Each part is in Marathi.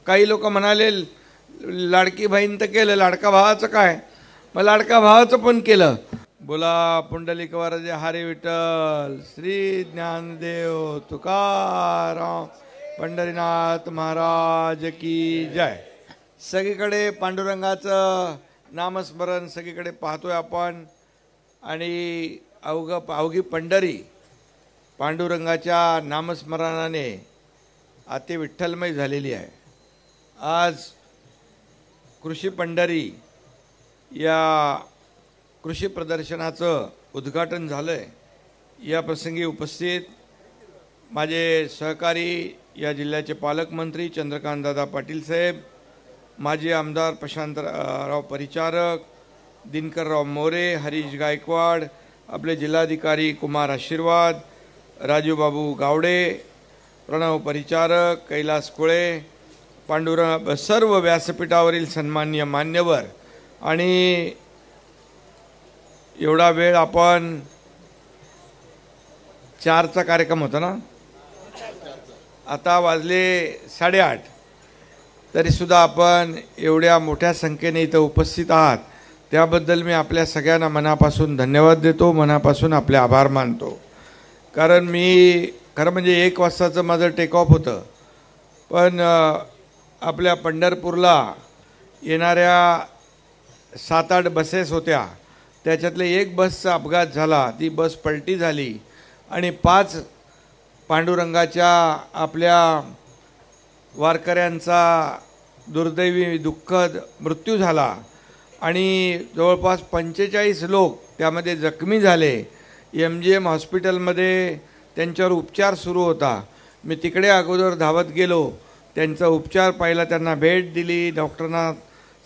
काही लोक म्हणाले लाडकी बहीण तर केलं, लाडका भावाचं काय? मग लाडका भावाचं पण केलं. बोला पुंडलिक वरदे हरी विठ्ठल श्री ज्ञानदेव तुकाराम पंढरीनाथ महाराज की जय. सगळीकडे पांडुरंगाचं नामस्मरण सगळीकडे पाहतोय आपण आणि अवघी पंढरी पांडुरंगाच्या नामस्मरणाने अति विठ्ठलमय झालेली आहे. आज कृषी पंढरी या कृषी प्रदर्शनाचं उद्घाटन झालं आहे. या प्रसंगी उपस्थित माझे सहकारी या जिल्ह्याचे पालकमंत्री चंद्रकांतदादा पाटील साहेब, माजी आमदार प्रशांतराव परिचारक, दिनकरराव मोरे, हरीश गायकवाड, आपले जिल्हाधिकारी कुमार आशीर्वाद, राजूबाबू गावडे, प्रणव परिचारक, कैलास कोळे, पांडुरंग, सर्व व्यासपीठावरील सन्माननीय मान्यवर आणि एवढा वेळ आपण 4चा कार्यक्रम होता ना, आता वाजले 8:30, तरीसुद्धा आपण एवढ्या मोठ्या संख्येने इथं उपस्थित आहात त्याबद्दल मी आपल्या सगळ्यांना मनापासून धन्यवाद देतो, मनापासून आपले आभार मानतो. कारण मी खरं म्हणजे 1 वाजताचं माझं टेक ऑफ होतं, पण आपल्या पंढरपूरला येणाऱ्या 7-8 बसेस होत्या, त्याच्यातले 1 बसचा अपघात झाला, ती बस पलटी झाली आणि 5 पांडुरंगाच्या आपल्या वारकऱ्यांचा दुर्दैवी दुःखद मृत्यू झाला आणि जवळपास 45 लोक त्यामध्ये जखमी झाले. MGM हॉस्पिटलमध्ये त्यांच्यावर उपचार सुरू होता. मी तिकडे अगोदर धावत गेलो, त्यांचा उपचार पाहिला, त्यांना भेट दिली, डॉक्टरांना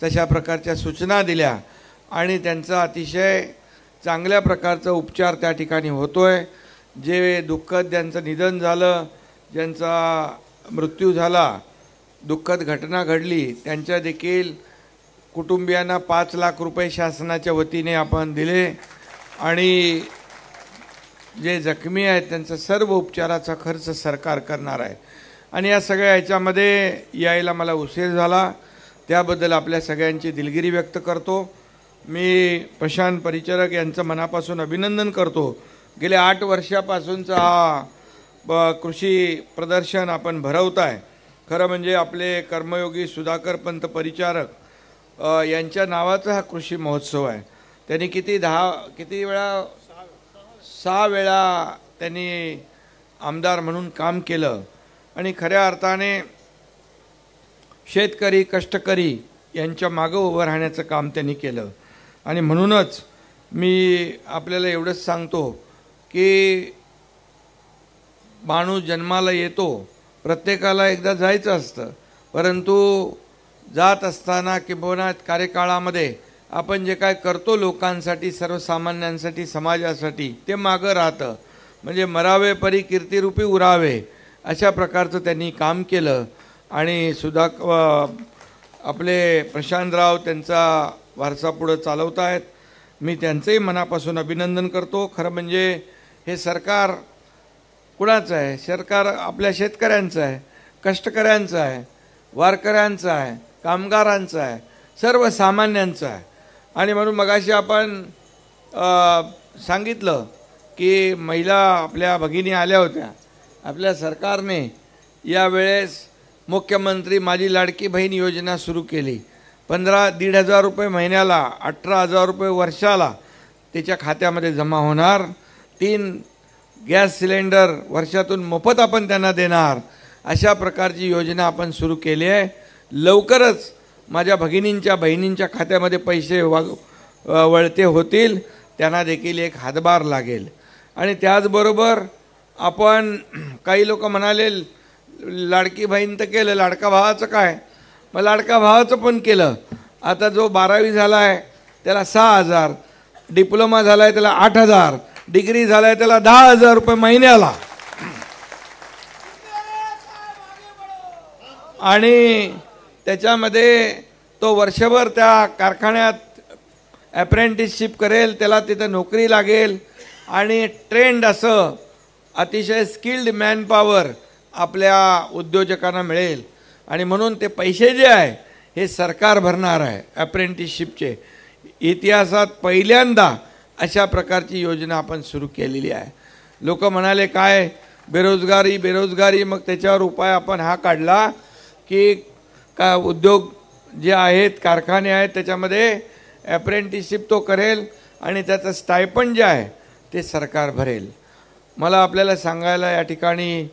तशा प्रकारच्या सूचना दिल्या आणि त्यांचा अतिशय चांगल्या प्रकारचा उपचार त्या ठिकाणी होतोय. जे दुःखद ज्यांचं निधन झालं, ज्यांचा मृत्यू झाला, दुःखद घटना घडली, त्यांच्या देखील कुटुंबियांना 5 लाख रुपये शासनाच्या वतीने आपण दिले आणि जे जखमी आहेत त्यांचा सर्व उपचाराचा खर्च सरकार करणार आहे. आणि या सगळ्या ह्याच्यामध्ये यायला मला उशीर झाला, त्याबद्दल आपल्या सगळ्यांची दिलगिरी व्यक्त करतो. मी प्रशांत परिचारक यांचं मनापासून अभिनंदन करतो. गेल्या 8 वर्षापासूनचा हा कृषी प्रदर्शन आपण भरवताय. खरं म्हणजे आपले कर्मयोगी सुधाकर पंत परिचारक यांच्या नावाचा हा कृषी महोत्सव आहे. त्यांनी किती वेळा 6 वेळा त्यांनी आमदार म्हणून काम केलं आणि खऱ्या अर्थाने शेतकरी कष्टकरी यांच्या मागं उभं राहण्याचं काम त्यांनी केलं. आणि म्हणूनच मी आपल्याला एवढंच सांगतो की माणूस जन्माला येतो, प्रत्येकाला एकदा जायचं असतं, परंतु जात असताना किंवा कार्यकाळामध्ये आपण जे काय करतो लोकांसाठी, सर्वसामान्यांसाठी, समाजासाठी, ते मागं राहतं. म्हणजे मरावे परी कीर्तिरूपी उरावे अशा प्रकारचं त्यांनी काम केलं. आणि आपले प्रशांतराव त्यांचा वारसा पुढं चालवत आहेत. मी त्यांचंही मनापासून अभिनंदन करतो. खरं म्हणजे हे सरकार कुणाचं आहे? सरकार आपल्या शेतकऱ्यांचं आहे, कष्टकऱ्यांचं आहे, वारकऱ्यांचं आहे, कामगारांचं आहे, सर्वसामान्यांचं आहे. आणि म्हणून मगाशी आपण सांगितलं की महिला आपल्या भगिनी आल्या होत्या. आपल्या सरकारने यावेळेस मुख्यमंत्री माझी लाडकी बहीण योजना सुरू केली. 1,500 रुपये महिन्याला, 18,000 रुपये वर्षाला त्याच्या खात्यामध्ये जमा होणार. 3 गॅस सिलेंडर वर्षातून मोफत आपण त्यांना देणार. अशा प्रकारची योजना आपण सुरू केली आहे. लवकरच माझ्या भगिनींच्या बहिणींच्या खात्यामध्ये पैसे वळते होतील, त्यांना देखील एक हातभार लागेल. आणि त्याचबरोबर आपण काही लोक म्हणाले लाडकी बहीण तर केलं, लाडका भावाचं काय? मग लाडका भावाचं पण केलं. आता जो 12वी झाला आहे त्याला 6,000, डिप्लोमा झाला आहे त्याला 8,000, डिग्री झाला आहे त्याला 10,000 रुपये महिन्याला. आणि त्याच्यामध्ये तो वर्षभर त्या कारखान्यात अप्रेंटिसशिप करेल, त्याला तिथं नोकरी लागेल आणि ट्रेंड असं अतिशय स्किल्ड मॅनपॉवर आपल्या उद्योजकांना मिळेल. आणि म्हणून ते पैसे जे आहे हे सरकार भरणार आहे. अप्रेंटिसशिपचे इतिहासात पहिल्यांदा अशा प्रकारची योजना आपण सुरू केलेली आहे. लोक म्हणाले काय बेरोजगारी, मग त्याच्यावर उपाय आपण हा काढला की का उद्योग जे आहेत, कारखाने आहेत, त्याच्यामध्ये अप्रेंटिसशिप तो करेल आणि त्याचं स्टायपंड जे आहे ते सरकार भरेल. मला आपल्याला सांगायला या ठिकाणी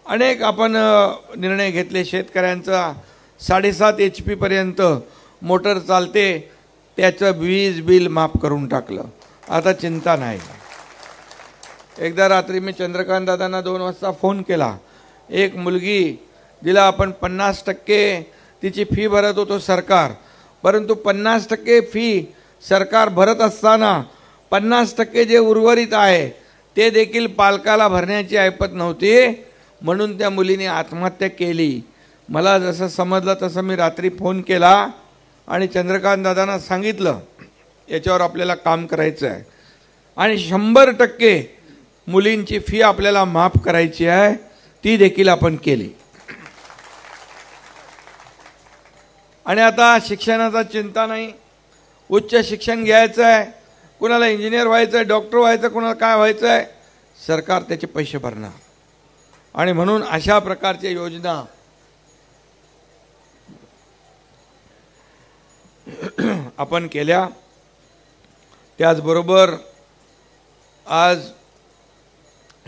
अनेक आपण निर्णय घेतले. शेतकऱ्यांचा 7.5 HP पर्यंत मोटर चालते, त्याचं वीज बिल माफ करून टाकलं. आता चिंता नाही. एकदा रात्री मी चंद्रकांत दादांना 2 वाजता फोन केला. एक मुलगी जिला आपण 50% तिची फी भरत होतो सरकार, परंतु 50% फी सरकार भरत असताना 50% जे उर्वरित आहे ते देखील पालकाला भरण्याची ऐपत नव्हती, म्हणून त्या मुलीने आत्महत्या केली. मला जसं समजलं तसं मी रात्री फोन केला आणि चंद्रकांत दादांना सांगितलं याच्यावर आपल्याला काम करायचं आहे आणि 100% मुलींची फी आपल्याला माफ करायची आहे. ती देखील आपण केली. आणि आता शिक्षणाचा चिंता नाही. उच्च शिक्षण घ्यायचं आहे, कुणाला इंजिनियर व्हायचं आहे, डॉक्टर व्हायचं, कुणाला काय व्हायचं आहे, सरकार त्याचे पैसे भरणार. आणि म्हणून अशा प्रकारच्या योजना आपण केल्या. त्याचबरोबर आज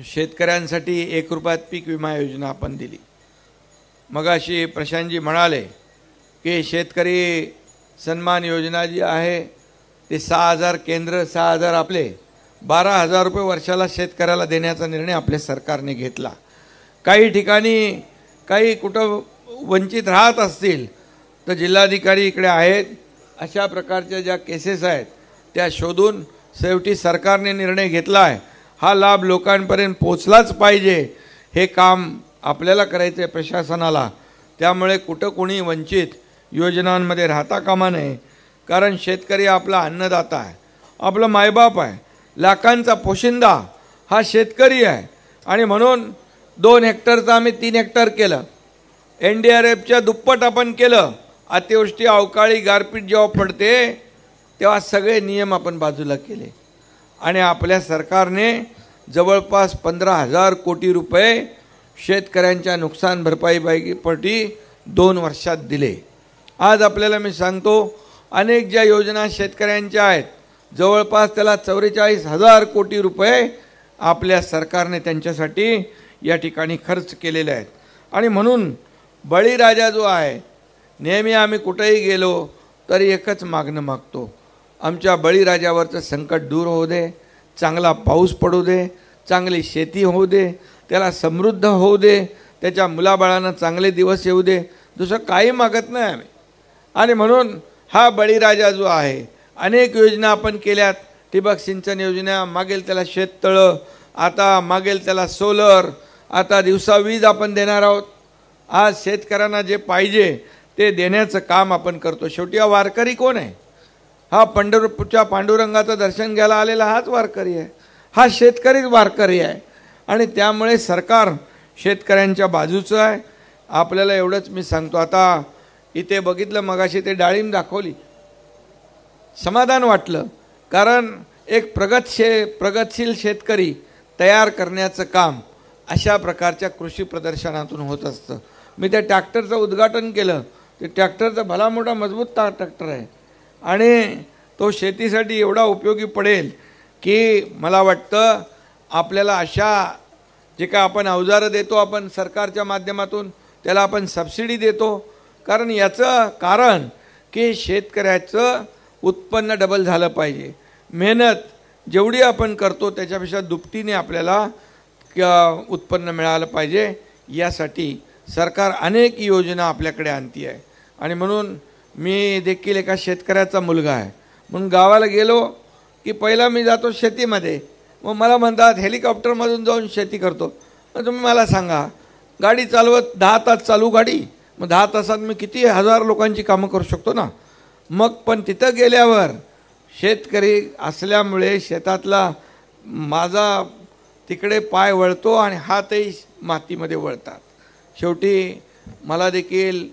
शेतकऱ्यांसाठी 1 रुपयात पीक विमा योजना आपण दिली. मगाशी प्रशांतजी म्हणाले की शेतकरी सन्मान योजना जी आहे ते 6,000 केंद्र, 6,000 आपले, 12,000 रुपये वर्षाला शेतकऱ्याला देण्याचा निर्णय आपल्या सरकारने घेतला. काही ठिकाणी काही कुठं वंचित राहत असतील तर जिल्हाधिकारी इकडे आहेत, अशा प्रकारच्या ज्या केसेस आहेत त्या शोधून शेवटी सरकारने निर्णय घेतला आहे. हा लाभ लोकांपर्यंत पोचलाच पाहिजे, हे काम आपल्याला करायचं आहे प्रशासनाला. त्यामुळे कुठं कोणी वंचित योजनांमध्ये राहता कामा नये. कारण शेतकरी आपला अन्नदाता आहे, आपला मायबाप आहे, लाखांचा पोशिंदा हा शेतकरी आहे. आणि म्हणून 2 हेक्टरचं आम्ही 3 हेक्टर केलं. NDRFच्या दुप्पट आपण केलं. अतिवृष्टी, अवकाळी, गारपीट जेव्हा पडते तेव्हा सगळे नियम आपण बाजूला केले आणि आपल्या सरकारने जवळपास 15,000 कोटी रुपये शेतकऱ्यांच्या नुकसान भरपाईपैकी 2 वर्षात दिले. आज आपल्याला मी सांगतो, अनेक ज्या योजना शेतकऱ्यांच्या आहेत जवळपास त्याला 44,000 कोटी रुपये आपल्या सरकारने त्यांच्यासाठी या ठिकाणी खर्च केलेले आहेत. आणि म्हणून बळीराजा जो आहे, नेहमी आम्ही कुठेही गेलो तरी एकच मागणं मागतो, आमच्या बळीराजावरचं संकट दूर होऊ दे, चांगला पाऊस पडू दे, चांगली शेती होऊ दे, त्याला समृद्ध होऊ दे, त्याच्या मुलाबाळांना चांगले दिवस येऊ दे. दुसरं काही मागत नाही आम्ही. आणि म्हणून हा बळीराजा जो आहे, अनेक योजना आपण केल्यात. ठिबक सिंचन योजना, मागेल त्याला शेततळं, आता मागेल त्याला सोलर, आता दिवसा वीज आपण देणार आहोत. आज शेतकऱ्यांना जे पाहिजे ते देण्याचं काम आपण करतो. शेवटी हा वारकरी कोण आहे? हा पंढरपूरच्या पांडुरंगाचं दर्शन घ्यायला आलेला हाच वारकरी आहे. हा शेतकरीच वारकरी आहे. आणि त्यामुळे सरकार शेतकऱ्यांच्या बाजूचं आहे. आपल्याला एवढंच मी सांगतो. आता इथे बघितलं, मगाशी ते डाळिंब दाखवली, समाधान वाटलं. कारण एक प्रगतशील शेतकरी तयार करण्याचं काम अशा प्रकारच्या कृषी प्रदर्शनातून होत असतं. मी त्या ट्रॅक्टरचं उद्घाटन केलं. ते ट्रॅक्टरचा भला मोठा मजबूत ट्रॅक्टर आहे आणि तो शेतीसाठी एवढा उपयोगी पडेल की मला वाटतं आपल्याला अशा जे काय आपण अवजारं देतो आपण सरकारच्या माध्यमातून, त्याला आपण सबसिडी देतो. कारण याचं कारण की शेतकऱ्याचं उत्पन्न डबल झालं पाहिजे. मेहनत जेवढी आपण करतो त्याच्यापेक्षा दुपटीने आपल्याला उत्पन्न मिळालं पाहिजे. यासाठी सरकार अनेक योजना आपल्याकडे आणती आहे. आणि म्हणून मी देखील एका शेतकऱ्याचा मुलगा आहे म्हणून गावाला गेलो की पहिला मी जातो शेतीमध्ये. मग मला म्हणतात हेलिकॉप्टरमधून जाऊन शेती करतो. मग तुम्ही मला सांगा, गाडी चालवत 10 तास चालू गाडी, मग 10 तासात मी किती 1000 लोकांची कामं करू शकतो ना. मग पण तिथं गेल्यावर शेतकरी असल्यामुळे शेतातला माझा तिकडे पाय वळतो आणि हातही मातीमध्ये वळतात. शेवटी मला देखील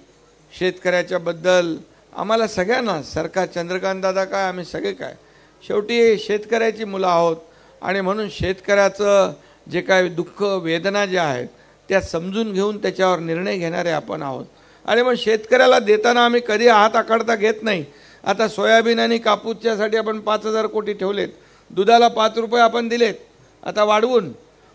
शेतकऱ्याच्या बद्दल आम्हाला सगळ्यांना सरकार चंद्रकांत दादा काय आम्ही सगळे काय शेवटी शेतकऱ्याची मुलं आहोत आणि म्हणून शेतकऱ्याचं जे काय दुःख वेदना ज्या आहेत त्या समजून घेऊन त्याच्यावर निर्णय घेणारे आपण आहोत आणि मग शेतकऱ्याला देताना आम्ही कधी हात आखडता घेत नाही। आता सोयाबीन आणि कापूसच्यासाठी आपण 5,000 कोटी ठेवलेत, दुधाला 5 रुपये आपण दिलेत आता वाढवून,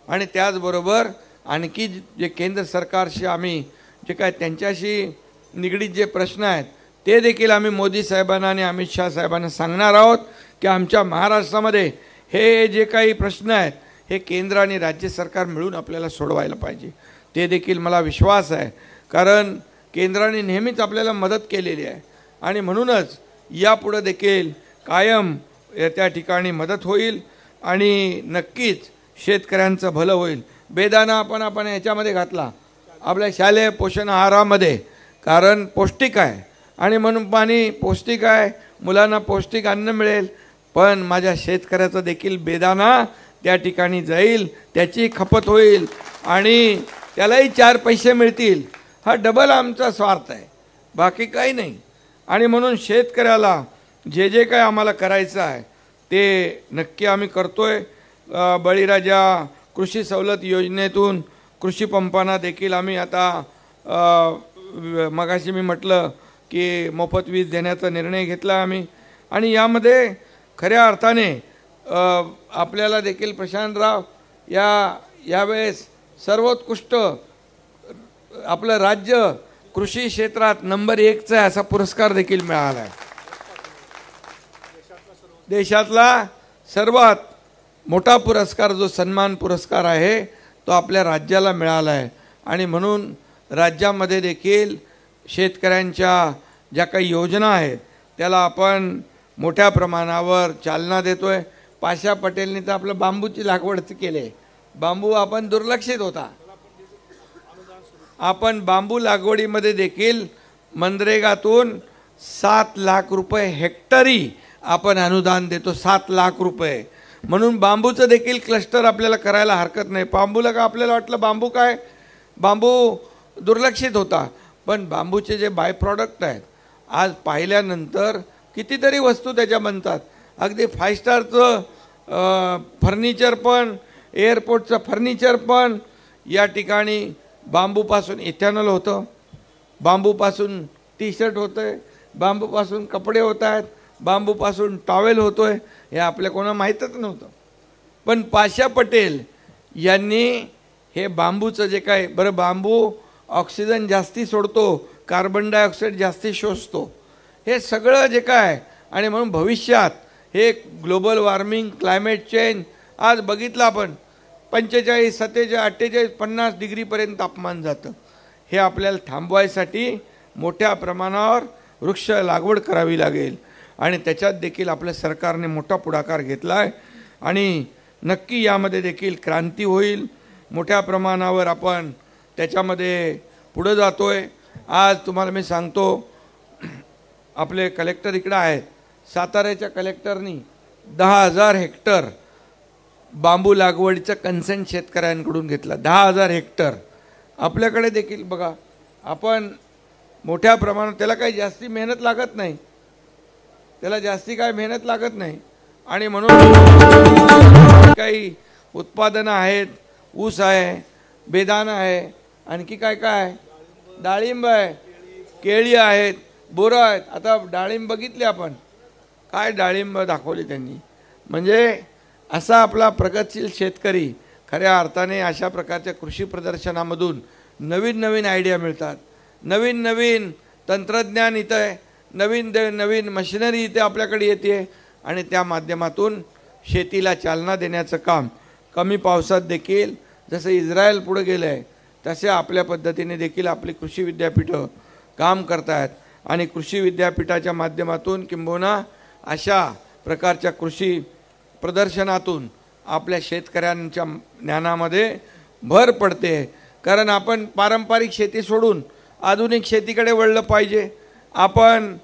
आणि त्याचबरोबर आणखी जे केंद्र सरकारशी आम्ही जे काय त्यांच्याशी निगडीत जे प्रश्न आहेत ते देखील आम्ही मोदी साहेबांना आणि अमित शाह साहेबांना सांगणार आहोत की आमच्या महाराष्ट्रामध्ये हे जे काही प्रश्न आहेत हे केंद्र आणि राज्य सरकार मिळून आपल्याला सोडवायला पाहिजे। ते देखील मला विश्वास आहे, कारण केंद्राने नेहमीच आपल्याला मदत केलेली आहे आणि म्हणूनच यापुढे देखील कायम त्या ठिकाणी मदत होईल आणि नक्कीच शेतकऱ्यांचं भलं होईल। बेदाना आपण याच्यामध्ये घातला आपल्या शालेय पोषण आहारामध्ये, कारण पौष्टिक आहे आणि म्हणून पाणी पौष्टिक आहे, मुलांना पौष्टिक अन्न मिळेल, पण माझ्या शेतकऱ्याचा देखील बेदाना त्या ठिकाणी जाईल, त्याची खपत होईल आणि त्यालाही 4 पैसे मिळतील। हा डबल आमचा स्वार्थ आहे, बाकी काही नाही। आणि म्हणून शेतकऱ्याला जे जे काय आम्हाला करायचं आहे ते नक्की आम्ही करतोय। बळीराजा कृषी सवलत योजनेतून कृषी पंपांना देखील आम्ही आता मगाशी मी म्हटलं की मोफत वीज देण्याचा निर्णय घेतला आम्ही, आणि यामध्ये खऱ्या अर्थाने आपल्याला देखील प्रशांतराव यावेळेस सर्वोत्कृष्ट आपलं राज्य कृषी क्षेत्रात नंबर 1चा असा पुरस्कार देखील मिळाला आहे। देशातला सर्वात मोठा पुरस्कार जो सन्मान पुरस्कार आहे तो आपल्या राज्याला मिळाला आहे आणि म्हणून राज्यामध्ये देखील शेतकऱ्यांच्या ज्या काही योजना आहेत त्याला आपण मोठ्या प्रमाणावर चालना देतोय। पाशा पटेलने तर आपलं बांबूची लागवड केली, बांबू आपण दुर्लक्षित होता, आपण बांबू लागवडीमध्ये देखील मनरेगातून 7 लाख रुपये हेक्टरी आपण अनुदान देतो, 7 लाख रुपये। म्हणून बांबूचं देखील क्लस्टर आपल्याला करायला हरकत नाही। बांबूला का आपल्याला वाटलं बांबू काय, बांबू दुर्लक्षित होता, पण बांबूचे जे बाय प्रॉडक्ट आहेत आज पाहिल्यानंतर कितीतरी वस्तू त्याच्या बनतात, अगदी 5 स्टारचं फर्निचर पण, एअरपोर्टचं फर्निचर पण या ठिकाणी बांबूपासून इथेनॉल होतं, बांबूपासून टी-शर्ट होतंय, बांबूपासून कपडे होत आहेत, बांबूपासून टॉवेल होतोय, हे आपल्या कोणा माहीतच नव्हतं। पण पाशा पटेल यांनी हे बांबूचं जे काय, बरं बांबू ऑक्सिजन जास्ती सोडतो, कार्बन डायऑक्साईड जास्ती शोषतो, हे सगळं जे काय, आणि म्हणून भविष्यात हे ग्लोबल वॉर्मिंग, क्लायमेट चेंज आज बघितलं आपण 45, 47, 48, 50 डिग्रीपर्यंत तापमान जातं। हे आपल्याला थांबवायसाठी मोठ्या प्रमाणावर वृक्ष लागवड करावी लागेल आणि त्याच्यात देखील आपल्या सरकारने मोठा पुढाकार घेतला आहे आणि नक्की यामध्ये देखील क्रांती होईल। मोठ्या प्रमाणावर आपण त्याच्यामध्ये पुढे जातोय। आज तुम्हाला मी सांगतो, आपले कलेक्टर इकडे आहेत, साताऱ्याच्या कलेक्टरनी 10,000 हेक्टर बांबू लागवडीचं कन्सेंट शेतकऱ्यांकडून घेतला, 10,000 हेक्टर। आपल्याकडे देखील बघा, आपण मोठ्या प्रमाणात, त्याला काही जास्ती मेहनत लागत नाही, त्याला जास्ती काय मेहनत लागत नाही आणि म्हणून काही उत्पादनं आहेत, ऊस आहे, बेदाणा आहे, आणखी काय काय, डाळिंब आहे, केळी आहेत, बोरं आहेत। आता डाळिंब बघितले आपण, काय डाळिंब दाखवली त्यांनी, म्हणजे असा आपला प्रगतशील शेतकरी खऱ्या अर्थाने अशा प्रकारच्या कृषी प्रदर्शनामधून नवीन नवीन आयडिया मिळतात, नवीन नवीन तंत्रज्ञान इथं आहे, नवीन नवीन मशिनरी इथे आपल्याकडे येते आणि त्या माध्यमातून शेतीला चालना देण्याचं काम कमी पावसात देखील जसं इस्रायल पुढे गेलं आहे तसे आपल्या पद्धतीने देखील आपली कृषी विद्यापीठं काम करत आहेत आणि कृषी विद्यापीठाच्या माध्यमातून किंबहुना अशा प्रकारच्या कृषी प्रदर्शनातून आपल्या शेतकऱ्यांच्या ज्ञानामध्ये भर पडते। कारण आपण पारंपरिक शेती सोडून आधुनिक शेतीकडे वळलं पाहिजे, आपण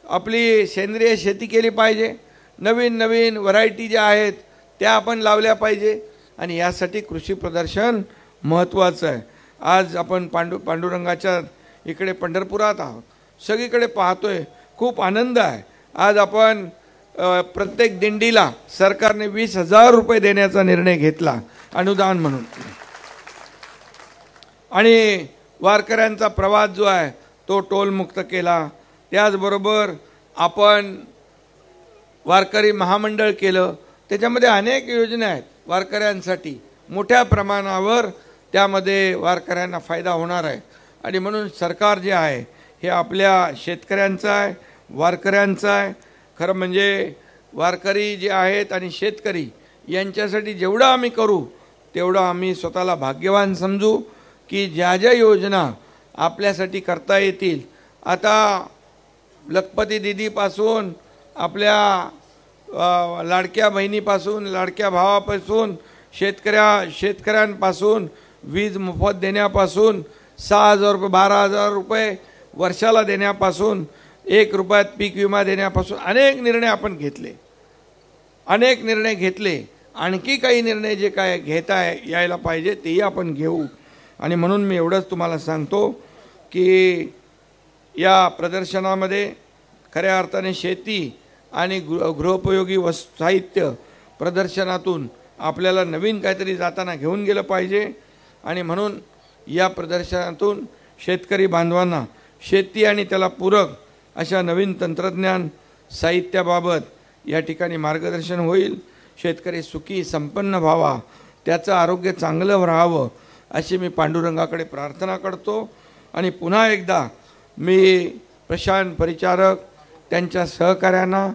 आपली सेंद्रिय शेती केली पाहिजे, नवीन नवीन व्हरायटी ज्या आहेत त्या आपण लावल्या पाहिजे आणि यासाठी कृषी प्रदर्शन महत्त्वाचं आहे। आज आपण पांडुरंगाच्या इकडे पंढरपुरात आहोत, सगळीकडे पाहतोय, खूप आनंद आहे। आज आपण प्रत्येक दिंडीला सरकारने 20,000 रुपये देण्याचा निर्णय घेतला अनुदान म्हणून, आणि वारकऱ्यांचा प्रवास जो आहे तो टोलमुक्त केला। त्याचबरोबर आपण वारकरी महामंडळ केलं, त्याच्यामध्ये अनेक योजना आहेत वारकऱ्यांसाठी, मोठ्या प्रमाणावर त्यामध्ये वारकऱ्यांना फायदा होणार आहे। आणि म्हणून सरकार जे आहे हे आपल्या शेतकऱ्यांचं आहे, वारकऱ्यांचं आहे। खरं म्हणजे वारकरी जे आहेत आणि शेतकरी यांच्यासाठी जेवढं आम्ही करू तेवढं आम्ही स्वतःला भाग्यवान समजू की ज्या ज्या योजना आपल्यासाठी करता येतील। आता लखपती दीदीपासून, आपल्या लाडक्या बहिणीपासून, लाडक्या भावापासून, शेतकऱ्यांपासून वीज मोफत देण्यापासून, 6,000 रुपये 12,000 रुपये वर्षाला देण्यापासून, 1 रुपयात पीक विमा देण्यापासून अनेक निर्णय आपण घेतले, अनेक निर्णय घेतले। आणखी काही निर्णय जे काय घेता यायला पाहिजे तेही आपण घेऊ। आणि म्हणून मी एवढंच तुम्हाला सांगतो की या प्रदर्शनामध्ये खऱ्या अर्थाने शेती आणि गृहोपयोगी साहित्य प्रदर्शनातून आपल्याला नवीन काहीतरी जाताना घेऊन गेलं पाहिजे। आणि म्हणून या प्रदर्शनातून शेतकरी बांधवांना शेती आणि त्याला पूरक अशा नवीन तंत्रज्ञान साहित्याबाबत या ठिकाणी मार्गदर्शन होईल। शेतकरी सुखी संपन्न व्हावा, त्याचं आरोग्य चांगलं राहावं अशी मी पांडुरंगाकडे प्रार्थना करतो। आणि पुन्हा एकदा मी प्रशांत परिचारक त्यांच्या सहकार्यांना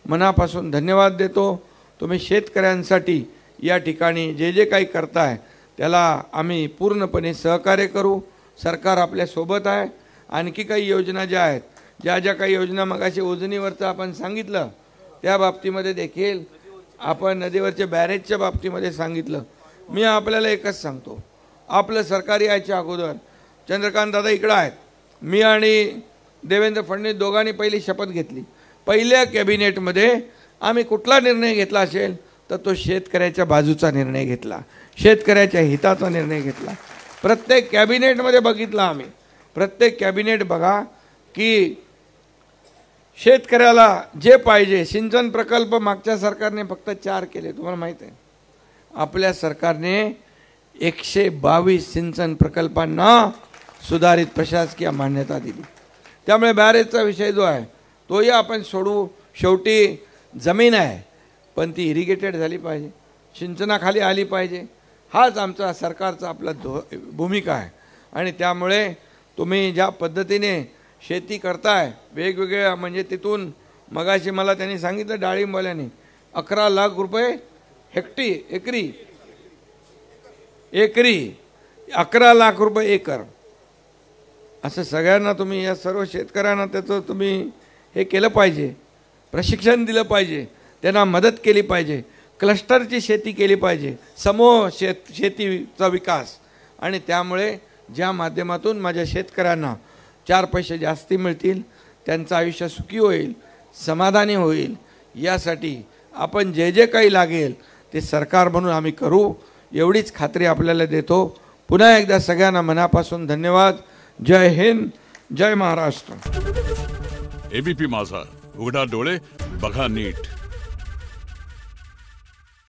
मनापासून धन्यवाद देतो। तुम्ही शेतकऱ्यांसाठी या ठिकाणी जे जे काही करताय त्याला आम्ही पूर्णपणे सहकार्य करू। सरकार आपल्यासोबत आहे। आणखी काही योजना ज्या आहेत, ज्या काही योजना मगाशी उजनीवरचं आपण सांगितलं त्या बाबतीमध्ये देखील, आपण नदीवरच्या बॅरेजच्या बाबतीमध्ये सांगितलं। मी आपल्याला एकच सांगतो, आपलं सरकार यायच्या अगोदर चंद्रकांत दादा इकडं आहेत, मी आणि देवेंद्र फडणवीस दोघांनी पहिली शपथ घेतली। पहिल्या कॅबिनेटमध्ये आम्ही कुठला निर्णय घेतला असेल तर तो शेतकऱ्याच्या बाजूचा निर्णय घेतला, शेतकऱ्याच्या हिताचा निर्णय घेतला। प्रत्येक कॅबिनेटमध्ये बघितलं आम्ही, प्रत्येक कॅबिनेट बघा की शेतकऱ्याला जे पाहिजे, सिंचन प्रकल्प मागच्या सरकारने फक्त 4 केले, तुम्हाला माहिती आहे। आपल्या सरकारने 122 सिंचन प्रकल्पांना सुधारित प्रशासकीय मान्यता दिली। त्यामुळे बॅरेजचा विषय जो आहे तोही आपण सोडू। शेवटी जमीन आहे पण ती इरिगेटेड झाली पाहिजे, सिंचनाखाली आली पाहिजे, हाच आमचा सरकारचा आपला भूमिका आहे। आणि त्यामुळे तुम्ही ज्या पद्धतीने शेती करताय वेगवेगळ्या, म्हणजे तिथून मगाशी मला त्यांनी सांगितलं डाळिंबवाल्यांनी 11 लाख रुपये एकरी 11 लाख रुपये एकर, असं सगळ्यांना तुम्ही, या सर्व शेतकऱ्यांना त्याचं तुम्ही हे केलं पाहिजे, प्रशिक्षण दिलं पाहिजे, त्यांना मदत केली पाहिजे, क्लस्टरची शेती केली पाहिजे, समूह शेतीचा विकास। आणि त्यामुळे ज्या माध्यमातून माझ्या शेतकऱ्यांना 4 पैसे जास्ती मिळतील, त्यांचं आयुष्य सुखी होईल, समाधानी होईल, यासाठी आपण जे जे काही लागेल ते सरकार म्हणून आम्ही करू, एवढीच खात्री आपल्याला देतो। पुन्हा एकदा सगळ्यांना मनापासून धन्यवाद। जय हिंद, जय महाराष्ट्र। एबीपी माझा, उघडा डोळे बघा नीट।